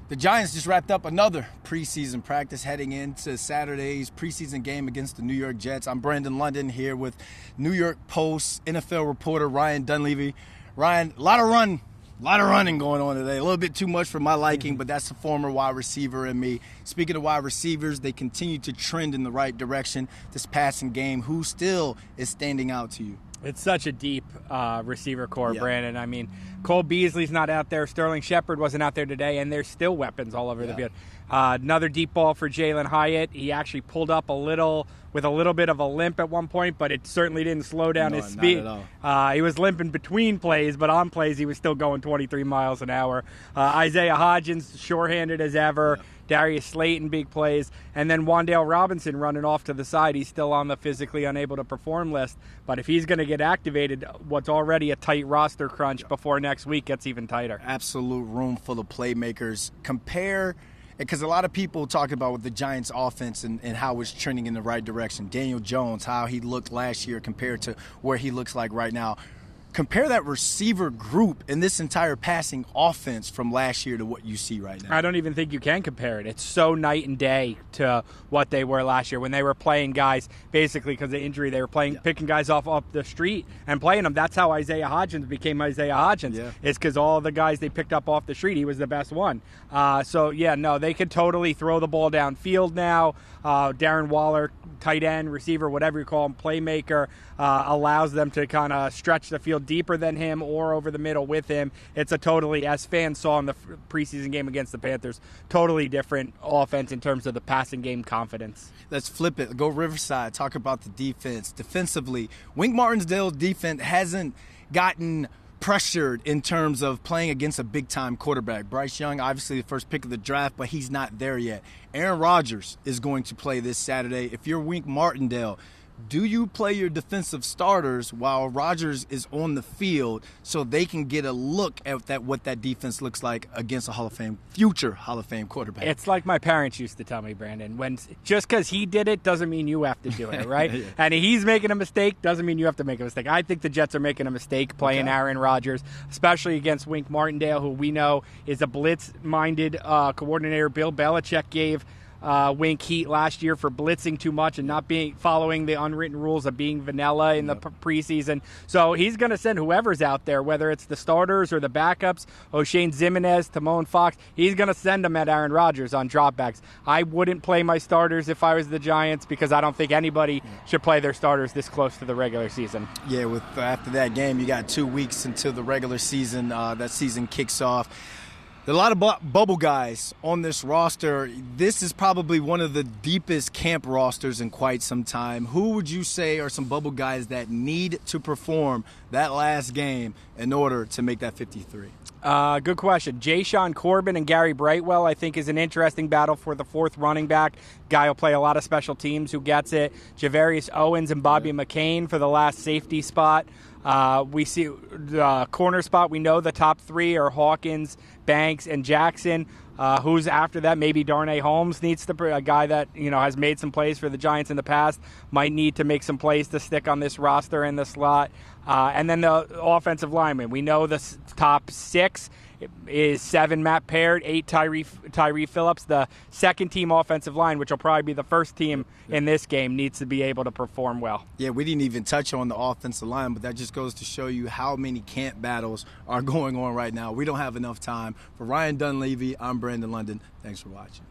The Giants just wrapped up another preseason practice heading into Saturday's preseason game against the New York Jets. I'm Brandon London here with New York Post NFL reporter Ryan Dunleavy. Ryan, a lot of running going on today. A little bit too much for my liking, but that's the former wide receiver in me. Speaking of wide receivers, they continue to trend in the right direction this passing game. Who still is standing out to you? It's such a deep receiver core, yeah. Brandon. I mean, Cole Beasley's not out there. Sterling Shepard wasn't out there today, and there's still weapons all over the field. Another deep ball for Jalen Hyatt. He actually pulled up with a little bit of a limp at one point, but it certainly didn't slow down his speed. Not at all. He was limping between plays, but on plays he was still going 23 miles an hour. Isaiah Hodgins, shorthanded as ever. Yeah. Darius Slayton, big plays. And then Wan'Dale Robinson running off to the side. He's still on the physically unable to perform list. But if he's going to get activated, what's already a tight roster crunch before next week gets even tighter. Absolute room full of playmakers. Because a lot of people talk about with the Giants' offense and how it's trending in the right direction. Daniel Jones, how he looked last year compared to where he looks like right now. Compare that receiver group in this entire passing offense from last year to what you see right now. I don't even think you can compare it. It's so night and day to what they were last year when they were playing guys, basically because of injury, they were picking guys off the street and playing them. That's how Isaiah Hodgins became Isaiah Hodgins. Yeah. It's because all the guys they picked up off the street, he was the best one. They could totally throw the ball downfield now. Darren Waller, tight end, receiver, whatever you call him, playmaker, allows them to kind of stretch the field deeper than him or over the middle with him. It's a totally, as fans saw in the preseason game against the Panthers, totally different offense in terms of the passing game confidence. Let's flip it. Go Riverside. Talk about the defense. Defensively, Wink Martindale's defense hasn't gotten pressured in terms of playing against a big-time quarterback. Bryce Young, obviously the first pick of the draft, but he's not there yet. Aaron Rodgers is going to play this Saturday. If you're Wink Martindale, do you play your defensive starters while Rodgers is on the field so they can get a look at what that defense looks like against a future Hall of Fame quarterback? It's like my parents used to tell me, Brandon, just because he did it doesn't mean you have to do it, right? Yeah. And he's making a mistake doesn't mean you have to make a mistake. I think the Jets are making a mistake playing Aaron Rodgers, especially against Wink Martindale, who we know is a blitz-minded coordinator. Bill Belichick gave Wink heat last year for blitzing too much and not following the unwritten rules of being vanilla in the preseason. So he's going to send whoever's out there, whether it's the starters or the backups, O'Shane Ximenez, Timon Fox, he's going to send them at Aaron Rodgers on dropbacks. I wouldn't play my starters if I was the Giants because I don't think anybody should play their starters this close to the regular season. Yeah, after that game, you got 2 weeks until the regular season. That season kicks off. There are a lot of bubble guys on this roster. This is probably one of the deepest camp rosters in quite some time. Who would you say are some bubble guys that need to perform that last game in order to make that 53? Good question. Jayshon Corbin and Gary Brightwell, I think, is an interesting battle for the fourth running back. Guy will play a lot of special teams who gets it. Javarius Owens and Bobby McCain for the last safety spot. We see the corner spot. We know the top three are Hawkins, Banks, and Jackson. Who's after that? Maybe Darnay Holmes needs a guy that has made some plays for the Giants in the past. Might need to make some plays to stick on this roster in the slot. And then the offensive linemen. We know the top six is 7 Matt Peart, 8 Tyree Phillips. The second team offensive line, which will probably be the first team in this game, needs to be able to perform well. Yeah, we didn't even touch on the offensive line, but that just goes to show you how many camp battles are going on right now. We don't have enough time. For Ryan Dunleavy, I'm Brandon London. Thanks for watching.